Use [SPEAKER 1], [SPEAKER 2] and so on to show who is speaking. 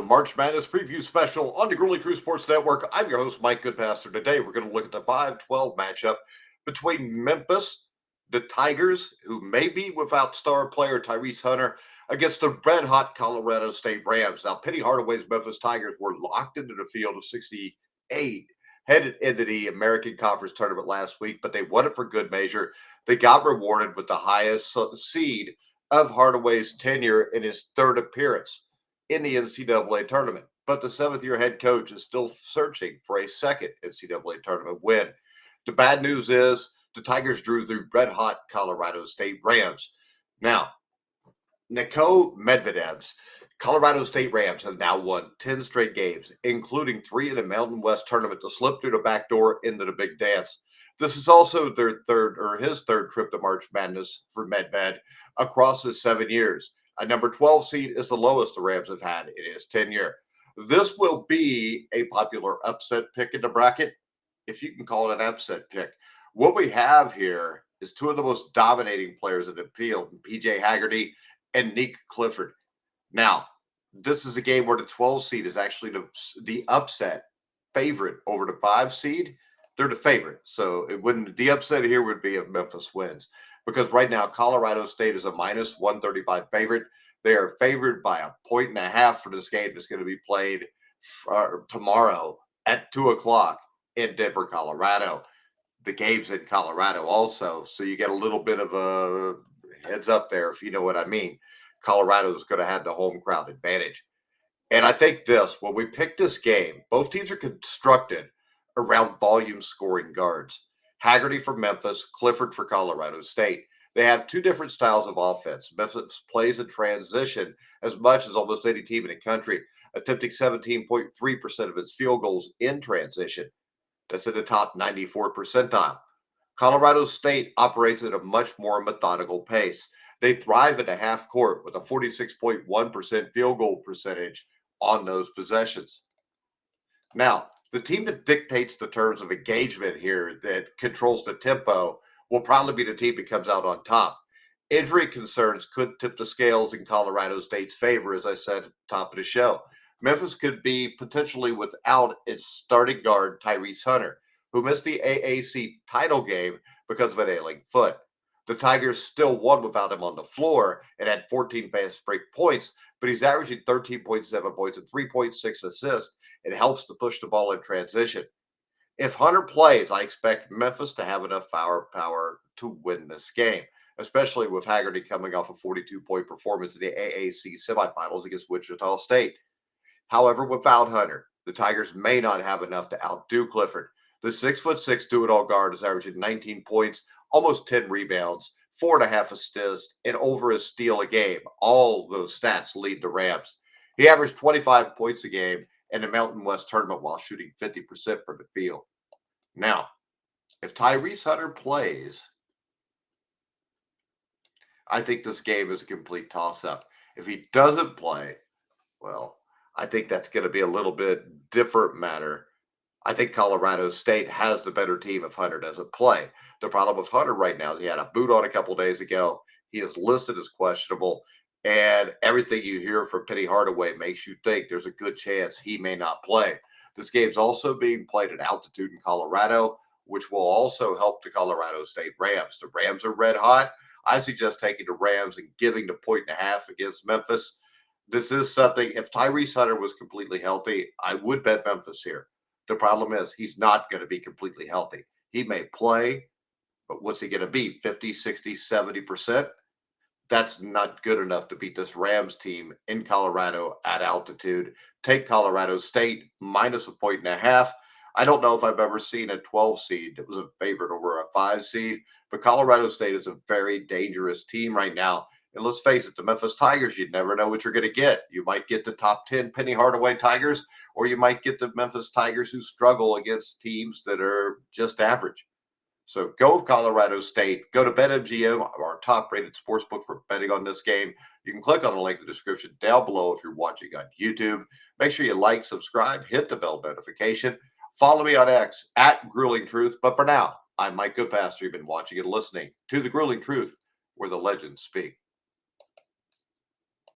[SPEAKER 1] March Madness Preview Special on the Grueling Truth Sports Network. I'm your host, Mike Goodpaster. Today, we're going to look at the 5-12 matchup between Memphis, the Tigers, who may be without star player Tyrese Hunter, against the red-hot Colorado State Rams. Now, Penny Hardaway's Memphis Tigers were locked into the field of 68, headed into the American Conference Tournament last week, but they won it for good measure. They got rewarded with the highest seed of Hardaway's tenure in his third appearance in the NCAA tournament. But the seventh-year head coach is still searching for a second NCAA tournament win. The bad news is the Tigers drew the red-hot Colorado State Rams. Now, Niko Medvedev's Colorado State Rams have now won 10 straight games, including 3 in the Mountain West tournament to slip through the back door into the big dance. This is also his third trip to March Madness for Medved across his 7 years. A number 12 seed is the lowest the Rams have had in his tenure. This will be a popular upset pick in the bracket, if you can call it an upset pick. What we have here is two of the most dominating players in the field, PJ Haggerty and Nick Clifford. Now, this is a game where the 12 seed is actually the upset favorite over the 5 seed. They're the favorite. So the upset here would be if Memphis wins. Because right now, Colorado State is a minus 135 favorite. They are favored by 1.5 points for this game that's going to be played tomorrow at 2 o'clock in Denver, Colorado. The game's in Colorado also, so you get a little bit of a heads up there, if you know what I mean. Colorado is going to have the home crowd advantage. And I think when we pick this game, both teams are constructed around volume scoring guards. Haggerty for Memphis, Clifford for Colorado State. They have two different styles of offense. Memphis plays in transition as much as almost any team in the country, attempting 17.3% of its field goals in transition. That's at the top 94 percentile. Colorado State operates at a much more methodical pace. They thrive at the half court with a 46.1% field goal percentage on those possessions. Now, the team that dictates the terms of engagement here, that controls the tempo, will probably be the team that comes out on top. Injury concerns could tip the scales in Colorado State's favor, as I said at the top of the show. Memphis could be potentially without its starting guard, Tyrese Hunter, who missed the AAC title game because of an ailing foot. The Tigers still won without him on the floor and had 14 fast break points, but he's averaging 13.7 points and 3.6 assists. It helps to push the ball in transition. If Hunter plays, I expect Memphis to have enough firepower to win this game, especially with Haggerty coming off a 42-point performance in the AAC semifinals against Wichita State. However, without Hunter, the Tigers may not have enough to outdo Clifford. The 6'6" do-it-all guard is averaging 19 points, almost 10 rebounds, 4.5 assists, and over a steal a game. All those stats lead the Rams. He averaged 25 points a game in the Mountain West tournament while shooting 50% from the field. Now, if Tyrese Hunter plays, I think this game is a complete toss-up. If he doesn't play, well, I think that's going to be a little bit different matter. I think Colorado State has the better team if Hunter doesn't play. The problem with Hunter right now is he had a boot on a couple days ago. He is listed as questionable, and everything you hear from Penny Hardaway makes you think there's a good chance he may not play. This game's also being played at altitude in Colorado, which will also help the Colorado State Rams. The Rams are red hot. I suggest taking the Rams and giving the 1.5 against Memphis. This is something, if Tyrese Hunter was completely healthy, I would bet Memphis here. The problem is he's not going to be completely healthy. He may play, but what's he going to be? 50, 60, 70%? That's not good enough to beat this Rams team in Colorado at altitude. Take Colorado State minus 1.5. I don't know if I've ever seen a 12 seed that was a favorite over a 5 seed, but Colorado State is a very dangerous team right now. And let's face it, the Memphis Tigers, you never know what you're going to get. You might get the top 10 Penny Hardaway Tigers, or you might get the Memphis Tigers who struggle against teams that are just average. So go with Colorado State. Go to BetMGM, our top-rated sportsbook for betting on this game. You can click on the link in the description down below if you're watching on YouTube. Make sure you like, subscribe, hit the bell notification. Follow me on X at Grueling Truth. But for now, I'm Mike Goodpaster. You've been watching and listening to The Grueling Truth, where the legends speak.